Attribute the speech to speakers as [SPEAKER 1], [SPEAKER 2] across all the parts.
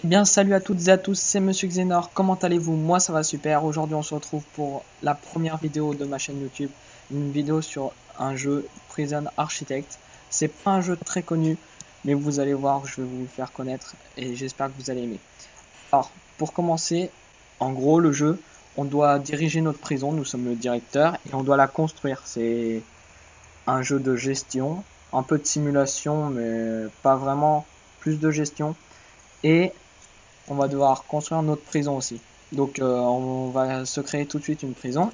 [SPEAKER 1] Bien, salut à toutes et à tous, c'est Monsieur Xenor, comment allez-vous? Moi ça va super, aujourd'hui on se retrouve pour la première vidéo de ma chaîne YouTube, une vidéo sur un jeu Prison Architect. C'est pas un jeu très connu, mais vous allez voir, je vais vous le faire connaître et j'espère que vous allez aimer. Alors, pour commencer, en gros le jeu, on doit diriger notre prison, nous sommes le directeur, et on doit la construire. C'est un jeu de gestion, un peu de simulation, mais pas vraiment, plus de gestion. Et on va devoir construire notre prison aussi. Donc on va se créer tout de suite une prison.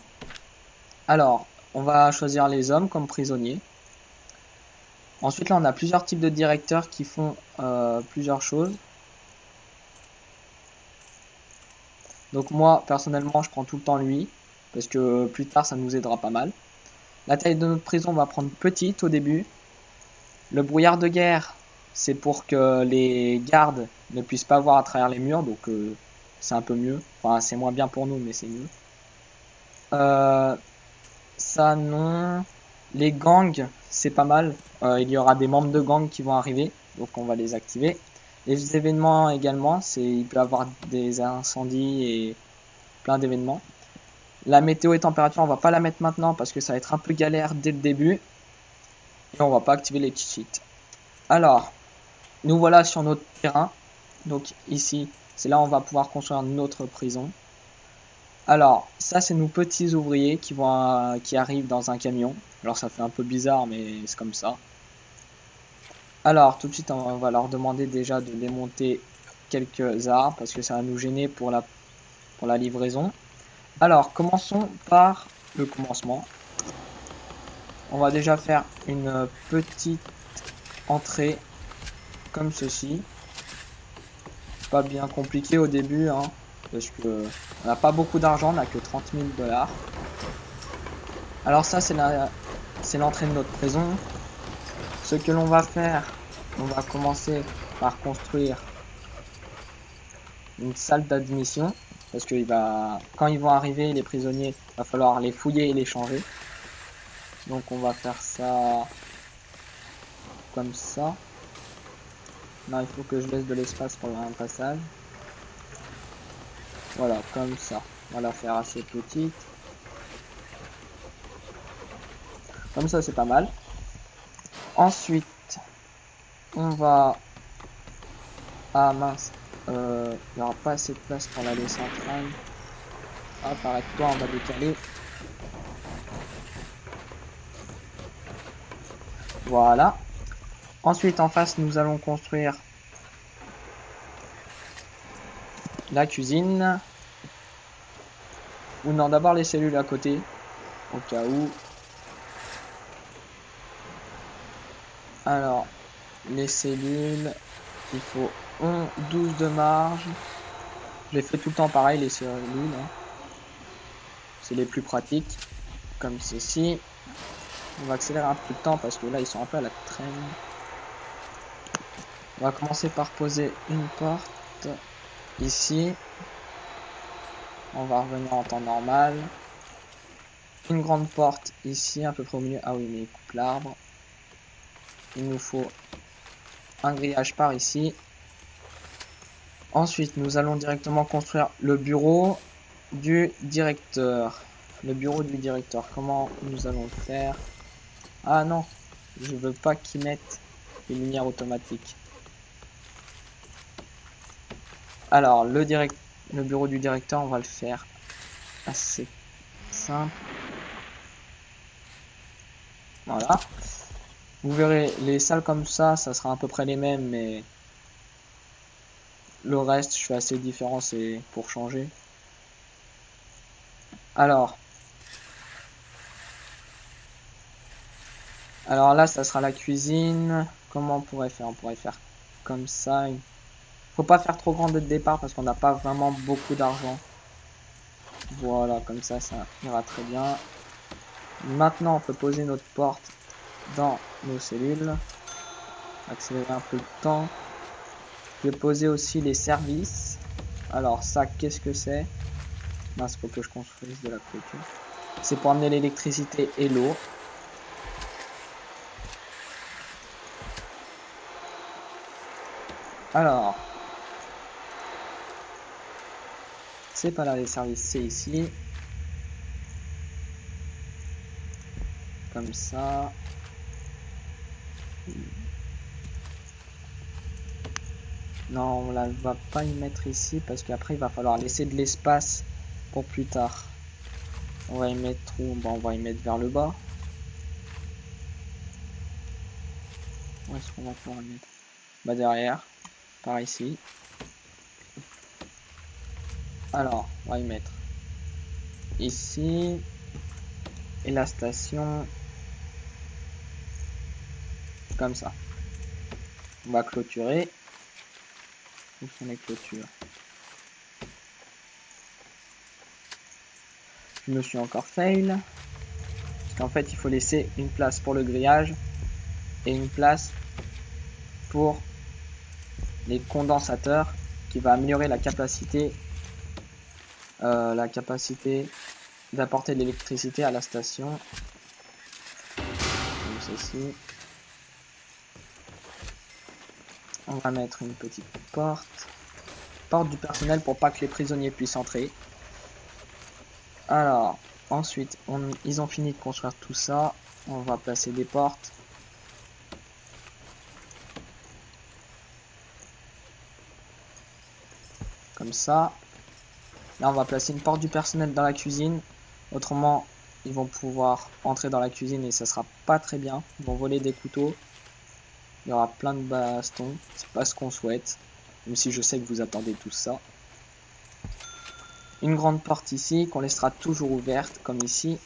[SPEAKER 1] Alors, on va choisir les hommes comme prisonniers. Ensuite, là, on a plusieurs types de directeurs qui font plusieurs choses. Donc moi, personnellement, je prends tout le temps lui, parce que plus tard, ça nous aidera pas mal. La taille de notre prison va prendre petite au début. Le brouillard de guerre, c'est pour que les gardes ne puissent pas voir à travers les murs, donc c'est un peu mieux. Enfin, c'est moins bien pour nous, mais c'est mieux. Ça, non. Les gangs, c'est pas mal. Il y aura des membres de gang qui vont arriver, donc on va les activer. Les événements également, il peut y avoir des incendies et plein d'événements. La météo et température, on va pas la mettre maintenant parce que ça va être un peu galère dès le début. Et on va pas activer les cheat sheets. Alors, nous voilà sur notre terrain. Donc ici, c'est là où on va pouvoir construire notre prison. Alors, ça c'est nos petits ouvriers qui arrivent dans un camion. Alors ça fait un peu bizarre, mais c'est comme ça. Alors, tout de suite, on va leur demander déjà de démonter quelques arbres parce que ça va nous gêner pour la livraison. Alors, commençons par le commencement. On va déjà faire une petite entrée comme ceci. Pas bien compliqué au début, hein, parce que on n'a pas beaucoup d'argent, on n'a que 30 000 $. Alors ça, c'est l'entrée de notre prison. Ce que l'on va faire, on va commencer par construire une salle d'admission, parce que quand ils vont arriver, les prisonniers, il va falloir les fouiller et les changer. Donc on va faire ça comme ça. Là, il faut que je laisse de l'espace pour un passage. Voilà, comme ça. On va la faire assez petite. Comme ça, c'est pas mal. Ensuite, on va... Ah mince, il n'y aura pas assez de place pour l'allée centrale. Hop, arrête-toi, on va décaler. Voilà. Ensuite, en face, nous allons construire la cuisine. Ou non, d'abord les cellules à côté, au cas où. Alors, les cellules, il faut 12 de marge. Je les fais tout le temps pareil, les cellules. Hein. C'est les plus pratiques, comme ceci. On va accélérer un peu le temps parce que là, ils sont un peu à la traîne. On va commencer par poser une porte ici. On va revenir en temps normal. Une grande porte ici, à peu près au milieu. Ah oui, mais il coupe l'arbre. Il nous faut un grillage par ici. Ensuite, nous allons directement construire le bureau du directeur. Le bureau du directeur, comment nous allons le faire? Ah non, je veux pas qu'ils mettent les lumières automatiques. Alors, le bureau du directeur, on va le faire assez simple. Voilà. Vous verrez, les salles comme ça sera à peu près les mêmes, mais le reste, je fais assez différent, c'est pour changer. Alors là, ça sera la cuisine. Comment on pourrait faire? On pourrait faire comme ça. Faut pas faire trop grand dès le départ parce qu'on n'a pas vraiment beaucoup d'argent. Voilà, comme ça ira très bien. Maintenant, on peut poser notre porte dans nos cellules. Accélérer un peu le temps. Je vais poser aussi les services. Alors ça, qu'est-ce que c'est? Mince, faut que je construise de la clôture. C'est pour amener l'électricité et l'eau. Alors, c'est pas là les services, c'est ici. Comme ça. Non, on la va pas y mettre ici parce qu'après il va falloir laisser de l'espace pour plus tard. On va y mettre où? Bon, on va y mettre vers le bas. Où est-ce qu'on va pouvoir y mettre? Bah derrière, par ici. Alors, on va y mettre ici. Et la station comme ça. On va clôturer. Où sont les clôtures? Je me suis encore fail. Parce qu'en fait, il faut laisser une place pour le grillage et une place pour les condensateurs qui va améliorer la capacité d'apporter de l'électricité à la station. Comme ceci. On va mettre une petite porte du personnel pour pas que les prisonniers puissent entrer. Alors, ensuite, ils ont fini de construire tout ça. On va placer des portes. Comme ça. Là, on va placer une porte du personnel dans la cuisine. Autrement, ils vont pouvoir entrer dans la cuisine et ça sera pas très bien. Ils vont voler des couteaux. Il y aura plein de bastons. C'est pas ce qu'on souhaite. Même si je sais que vous attendez tout ça. Une grande porte ici qu'on laissera toujours ouverte, comme ici.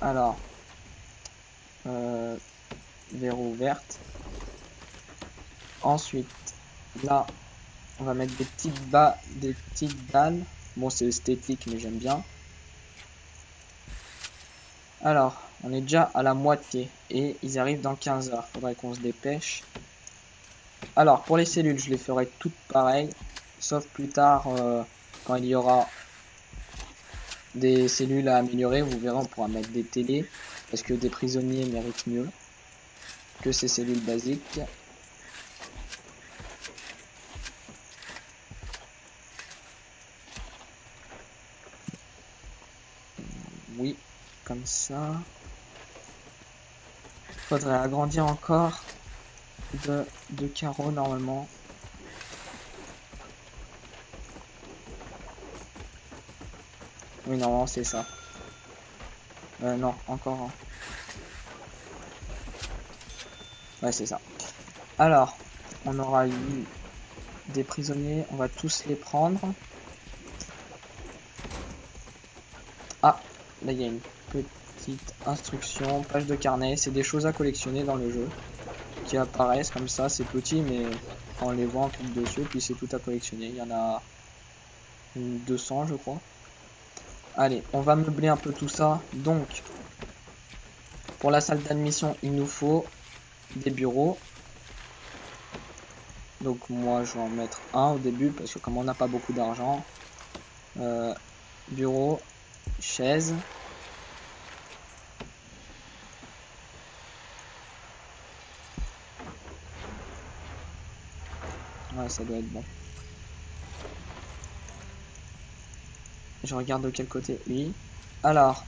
[SPEAKER 1] Alors, verrou ouverte. Ensuite, là, on va mettre des petites dalles. Bon, c'est esthétique, mais j'aime bien. Alors, on est déjà à la moitié et ils arrivent dans 15 heures. Faudrait qu'on se dépêche. Alors, pour les cellules, je les ferai toutes pareilles. Sauf plus tard, quand il y aura des cellules à améliorer, vous verrez, on pourra mettre des télés. Parce que des prisonniers méritent mieux que ces cellules basiques. Oui, comme ça. Faudrait agrandir encore de carreaux normalement. Oui, normalement c'est ça. Non, encore un. Ouais, c'est ça. Alors, on aura eu des prisonniers, on va tous les prendre. Ah, là il y a une petite instruction, page de carnet, c'est des choses à collectionner dans le jeu qui apparaissent comme ça, c'est petit mais quand on les voit on clique dessus puis c'est tout à collectionner, il y en a 200 je crois. Allez, on va meubler un peu tout ça. Donc, pour la salle d'admission, il nous faut des bureaux. Donc moi, je vais en mettre un au début, parce que comme on n'a pas beaucoup d'argent. Bureau, chaise. Ouais, ça doit être bon. Je regarde de quel côté. Oui. Alors,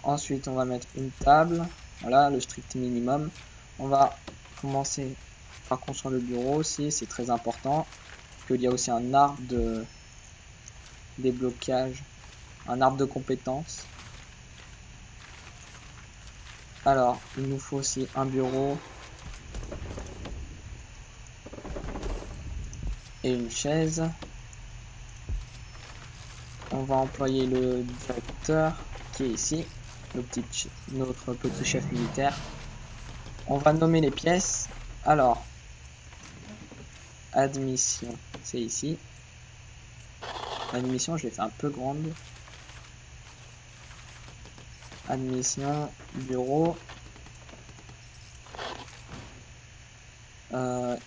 [SPEAKER 1] ensuite, on va mettre une table. Voilà, le strict minimum. On va commencer par construire le bureau aussi. C'est très important. Parce qu'il y a aussi un arbre de déblocage. Un arbre de compétences. Alors, il nous faut aussi un bureau. Et une chaise. On va employer le directeur qui est ici, notre petit chef militaire. On va nommer les pièces. Alors, admission, c'est ici. Admission, je l'ai fait un peu grande. Admission, bureau.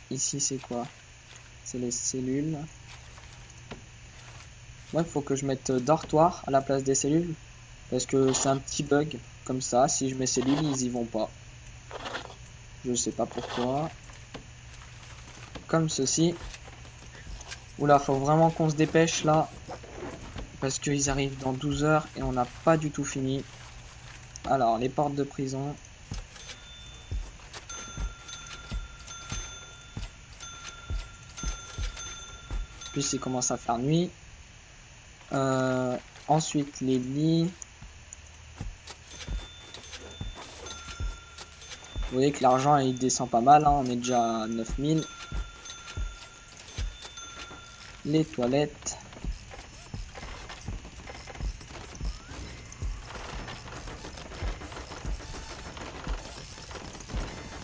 [SPEAKER 1] Ici, c'est quoi? C'est les cellules. Ouais, il faut que je mette dortoir à la place des cellules. Parce que c'est un petit bug. Comme ça, si je mets cellules, ils y vont pas. Je sais pas pourquoi. Comme ceci. Oula, faut vraiment qu'on se dépêche là. Parce qu'ils arrivent dans 12 heures et on n'a pas du tout fini. Alors, les portes de prison. Puis il commence à faire nuit. Ensuite, les lits. Vous voyez que l'argent il descend pas mal, hein, on est déjà à 9000. Les toilettes.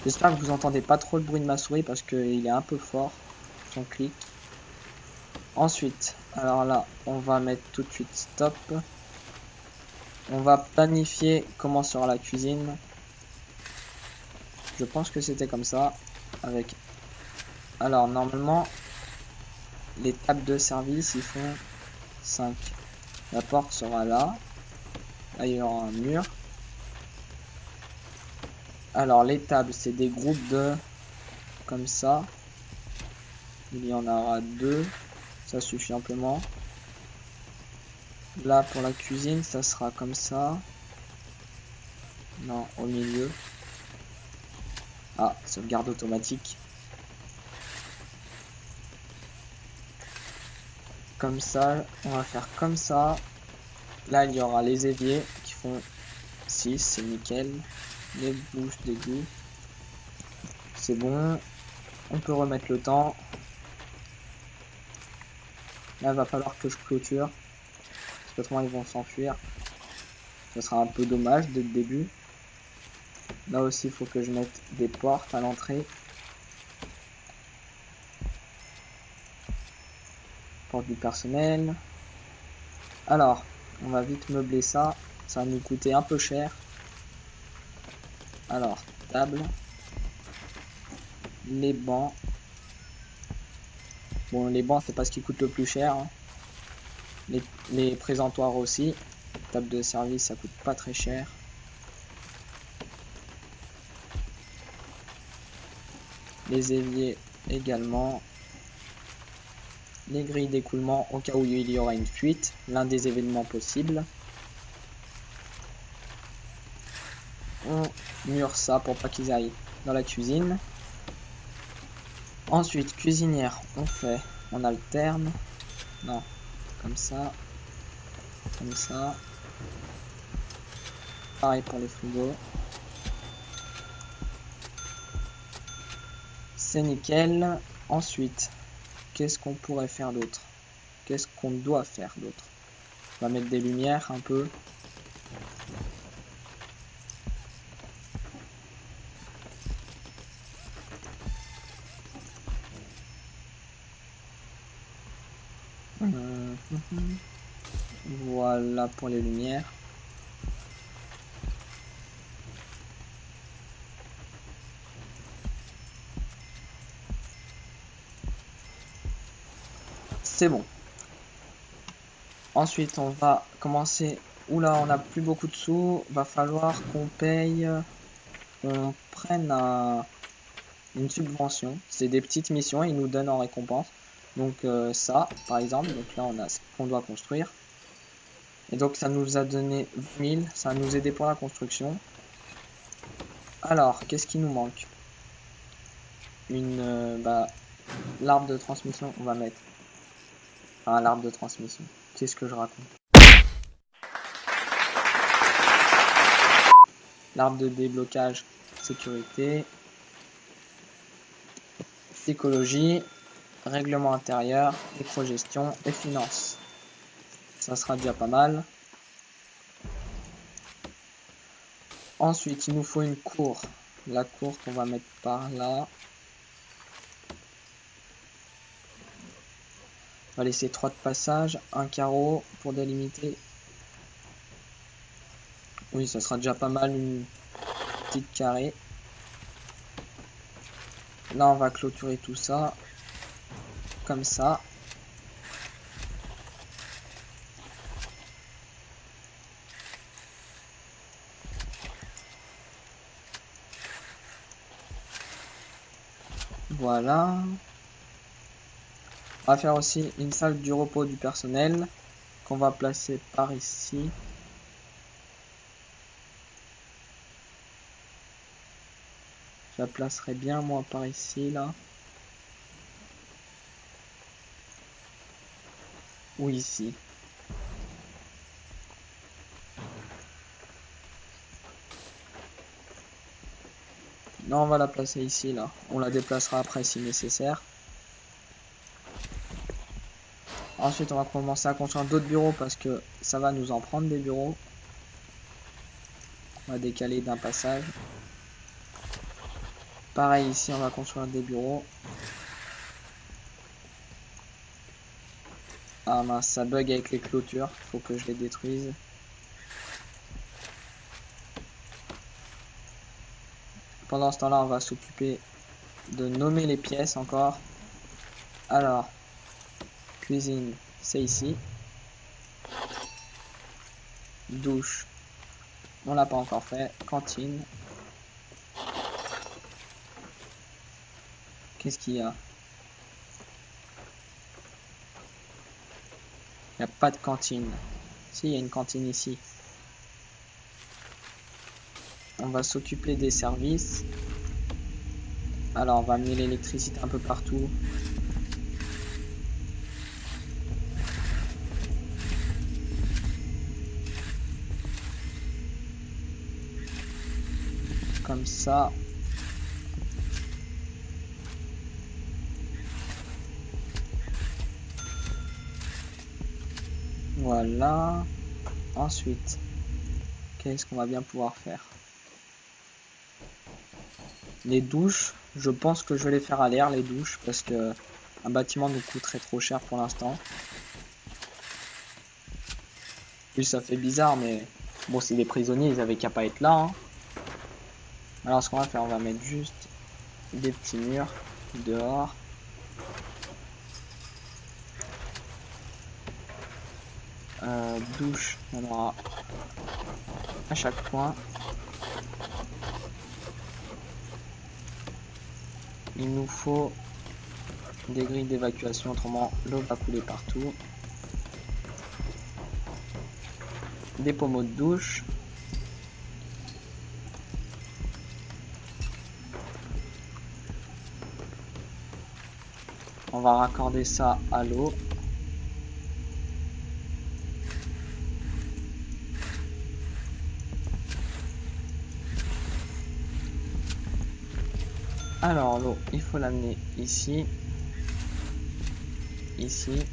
[SPEAKER 1] J'espère que vous entendez pas trop le bruit de ma souris parce qu'il est un peu fort, son clic. Ensuite, alors là, on va mettre tout de suite stop. On va planifier comment sera la cuisine. Je pense que c'était comme ça. Avec. Alors, normalement, les tables de service, ils font 5. La porte sera là. Là, il y aura un mur. Alors, les tables, c'est des groupes de... Comme ça. Il y en aura 2. Ça suffit amplement. Là, pour la cuisine, ça sera comme ça. Non, au milieu. Ah, sauvegarde automatique. Comme ça, on va faire comme ça. Là, il y aura les éviers qui font 6, c'est nickel. Les bouches d'égout. C'est bon. On peut remettre le temps. Là, il va falloir que je clôture. Parce qu'autrement, ils vont s'enfuir. Ça sera un peu dommage dès le début. Là aussi, il faut que je mette des portes à l'entrée. Porte du personnel. Alors, on va vite meubler ça. Ça va nous coûter un peu cher. Alors, table. Les bancs. Bon, les bancs, c'est pas ce qui coûte le plus cher. Hein. Les présentoirs aussi. Table de service, ça coûte pas très cher. Les éviers également. Les grilles d'écoulement au cas où il y aura une fuite. L'un des événements possibles. On mure ça pour pas qu'ils aillent dans la cuisine. Ensuite, cuisinière, on alterne. Non, comme ça. Comme ça. Pareil pour les frigos. C'est nickel. Ensuite, qu'est-ce qu'on pourrait faire d'autre? Qu'est-ce qu'on doit faire d'autre? On va mettre des lumières un peu. Voilà pour les lumières. C'est bon. Ensuite, on va commencer. Oula, on n'a plus beaucoup de sous. Va falloir qu'on paye. On prenne une subvention. C'est des petites missions. Ils nous donnent en récompense. Donc ça, par exemple. Donc là, on a ce qu'on doit construire. Et donc ça nous a donné 20 000. Ça va nous aider pour la construction. Alors, qu'est-ce qui nous manque? L'arbre de transmission, on va mettre. Enfin, l'arbre de transmission. Qu'est-ce que je raconte? L'arbre de déblocage, sécurité, psychologie, règlement intérieur, éco-gestion et finance. Ça sera déjà pas mal. Ensuite, il nous faut une cour. La cour qu'on va mettre par là. On va laisser 3 de passage, un carreau pour délimiter. Oui, ça sera déjà pas mal, une petite carré. Là, on va clôturer tout ça. Comme ça. Voilà. On va faire aussi une salle du repos du personnel qu'on va placer par ici. Je la placerai bien moi par ici là. Ou ici. Non, on va la placer ici là. On la déplacera après si nécessaire. Ensuite, on va commencer à construire d'autres bureaux parce que ça va nous en prendre des bureaux. On va décaler d'un passage. Pareil ici, on va construire des bureaux. Ah mince, ça bug avec les clôtures. Faut que je les détruise. Pendant ce temps-là, on va s'occuper de nommer les pièces encore. Alors, cuisine, c'est ici. Douche, on l'a pas encore fait. Cantine. Qu'est-ce qu'il y a? Il n'y a pas de cantine. Si, il y a une cantine ici. On va s'occuper des services. Alors, on va amener l'électricité un peu partout. Comme ça. Voilà. Ensuite, qu'est-ce qu'on va bien pouvoir faire? Les douches, je pense que je vais les faire à l'air, les douches, parce que un bâtiment nous coûterait trop cher pour l'instant. Puis ça fait bizarre, mais bon, c'est des prisonniers, ils avaient qu'à pas être là. Hein. Alors ce qu'on va faire, on va mettre juste des petits murs dehors. Douche, on aura à chaque coin. Il nous faut des grilles d'évacuation, autrement l'eau va couler partout. Des pommeaux de douche. On va raccorder ça à l'eau. Alors l'eau, il faut l'amener ici. Ici.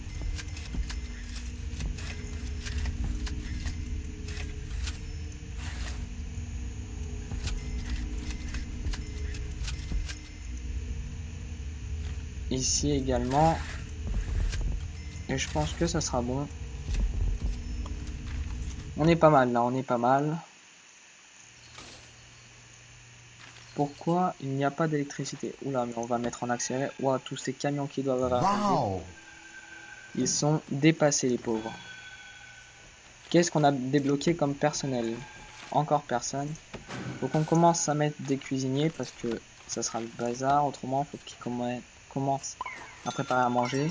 [SPEAKER 1] Ici également. Et je pense que ça sera bon. On est pas mal là, on est pas mal. Pourquoi il n'y a pas d'électricité? Oula, mais on va mettre en accéléré. Ouah, tous ces camions qui doivent arriver. Ils sont dépassés, les pauvres. Qu'est-ce qu'on a débloqué comme personnel? Encore personne. Faut qu'on commence à mettre des cuisiniers parce que ça sera le bazar. Autrement, faut qu'ils commencent à préparer à manger.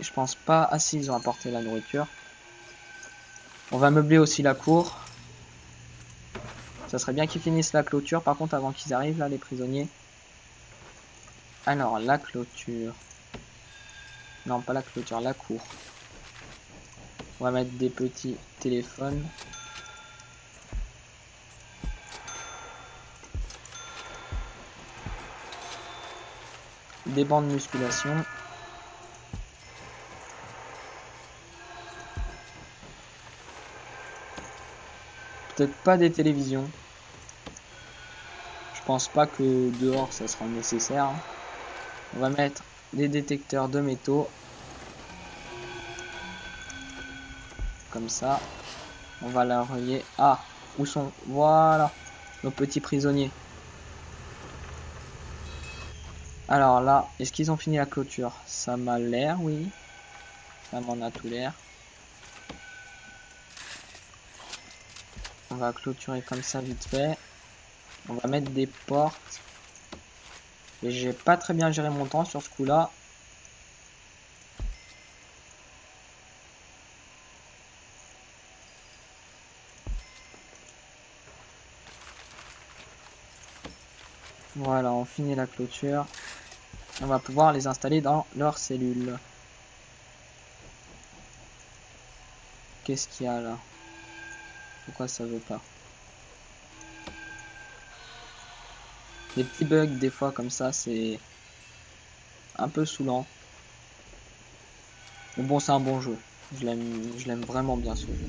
[SPEAKER 1] Je pense pas. Ah si, ils ont apporté la nourriture. On va meubler aussi la cour. Ça serait bien qu'ils finissent la clôture. Par contre, avant qu'ils arrivent, là, les prisonniers. Alors, la clôture. Non, pas la clôture, la cour. On va mettre des petits téléphones. Des bancs de musculation. Peut-être pas des télévisions. Je pense pas que dehors ça sera nécessaire. On va mettre des détecteurs de métaux. Comme ça. On va la relier. Ah, où sont? Voilà, nos petits prisonniers. Alors là, est-ce qu'ils ont fini la clôture? Ça m'a l'air, oui. Ça m'en a tout l'air. On va clôturer comme ça vite fait. On va mettre des portes. Et j'ai pas très bien géré mon temps sur ce coup-là. Voilà, on finit la clôture. On va pouvoir les installer dans leurs cellules. Qu'est-ce qu'il y a là? Pourquoi ça veut pas? Des petits bugs des fois comme ça, c'est un peu saoulant. Mais bon, c'est un bon jeu. Je l'aime vraiment bien ce jeu.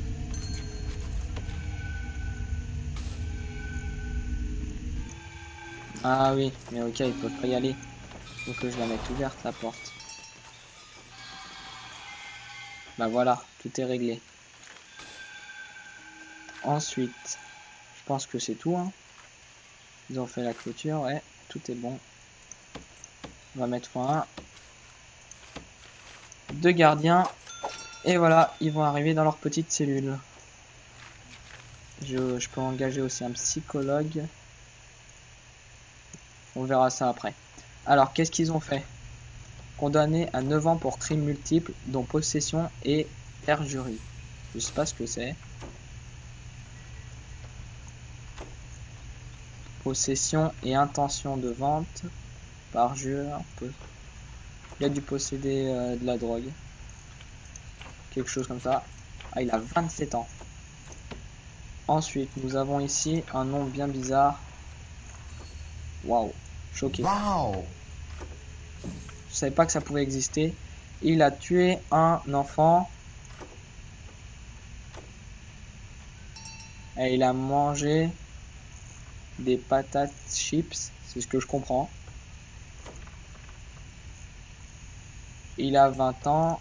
[SPEAKER 1] Ah oui, mais ok, ils peuvent pas y aller. Faut que je la mette ouverte la porte. Bah voilà, tout est réglé. Ensuite, je pense que c'est tout. Hein. Ils ont fait la clôture, ouais, tout est bon. On va mettre un. 2 gardiens. Et voilà, ils vont arriver dans leur petite cellule. Je peux engager aussi un psychologue. On verra ça après. Alors, qu'est-ce qu'ils ont fait? Condamné à 9 ans pour crimes multiples, dont possession et perjurie. Je sais pas ce que c'est. Possession et intention de vente. Parjure. Il a dû posséder de la drogue. Quelque chose comme ça. Ah, il a 27 ans. Ensuite, nous avons ici un nom bien bizarre. Waouh, choqué.
[SPEAKER 2] Wow.
[SPEAKER 1] Je savais pas que ça pouvait exister. Il a tué un enfant. Et il a mangé des patates chips. C'est ce que je comprends. Il a 20 ans.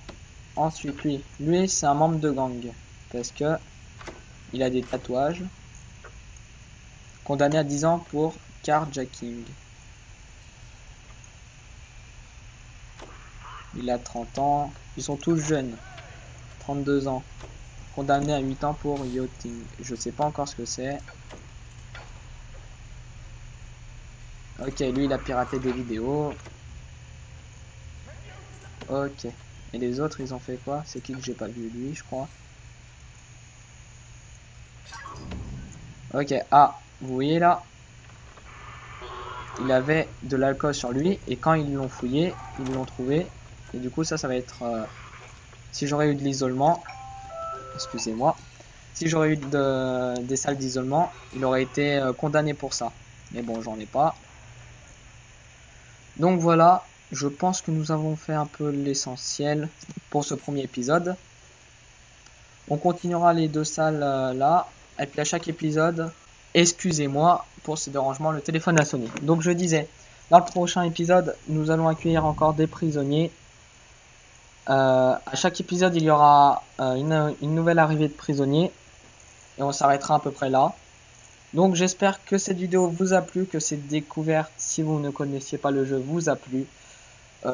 [SPEAKER 1] Ensuite, lui c'est un membre de gang. Parce que il a des tatouages. Condamné à 10 ans pour carjacking. Il a 30 ans. Ils sont tous jeunes. 32 ans. Condamné à 8 ans pour yachting. Je sais pas encore ce que c'est. Ok, lui il a piraté des vidéos. Ok. Et les autres ils ont fait quoi? C'est qui que j'ai pas vu? Lui je crois. Ok, ah, vous voyez là? Il avait de l'alcool sur lui et quand ils l'ont fouillé, ils l'ont trouvé. Et du coup ça va être... si j'aurais eu de l'isolement, excusez-moi, si j'aurais eu des salles d'isolement, il aurait été condamné pour ça. Mais bon, j'en ai pas. Donc voilà, je pense que nous avons fait un peu l'essentiel pour ce premier épisode. On continuera les 2 salles là. Et puis à chaque épisode, excusez-moi pour ce dérangement, le téléphone a sonné. Donc je disais, dans le prochain épisode, nous allons accueillir encore des prisonniers. À chaque épisode, il y aura une nouvelle arrivée de prisonniers. Et on s'arrêtera à peu près là. Donc j'espère que cette vidéo vous a plu, que cette découverte, si vous ne connaissiez pas le jeu, vous a plu.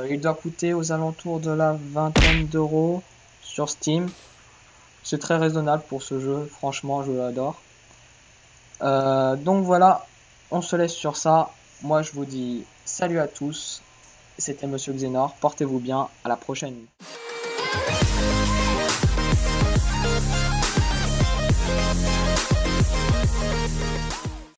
[SPEAKER 1] Il doit coûter aux alentours de la vingtaine d'euros sur Steam. C'est très raisonnable pour ce jeu, franchement je l'adore. Donc voilà, on se laisse sur ça. Moi je vous dis salut à tous. C'était Monsieur Xenor, portez-vous bien, à la prochaine.